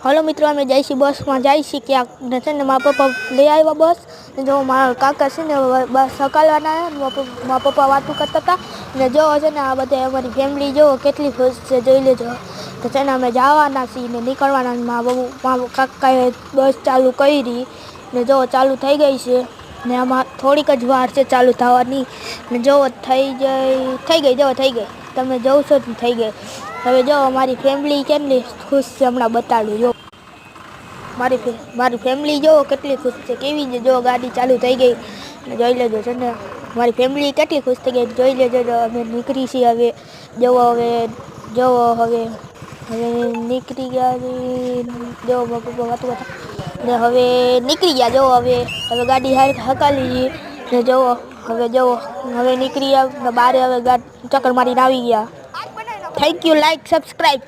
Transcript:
Hello મિત્રો, અમે જઈશી બસમાં જઈશી ક્યાંક ને છે ને મારા પપ્પા લઈ આવ્યા બસ ને જો મારા કાકા છે ને બસ સકાલવાના મારા પપ્પા વાતું કરતા હતા ને જો છે ને આ બધા અમારી ફેમિલી જો કેટલી ખુશ છે જોઈ લેજો. તો છે ને અમે જવાના છીએ ને નીકળવાના. મારા કાકાએ બસ ચાલુ કરી ને જો ચાલુ થઈ ગઈ છે ને આમાં થોડીક જ વાર છે ચાલુ થવાની ને જો થઈ ગઈ તમે જોશો જ થઈ ગઈ. હવે જો અમારી ફેમિલી કેટલી ખુશ છે હમણાં બતાડું જો મારી ફેમિલી જો કેટલી ખુશ છે કેવી છે જો ગાડી ચાલુ થઈ ગઈ ને જોઈ લેજો છે ને મારી ફેમિલી કેટલી ખુશ થઈ ગઈ જોઈ લેજો. અમે નીકળી છીએ હવે હવે નીકળી ગયા જો પપ્પા વાતું હતા ને હવે નીકળી ગયા જો હવે ગાડી હકાલી ને હવે નીકળી ગયા બારે હવે ચક્કર મારીને આવી ગયા. Thank you, like subscribe.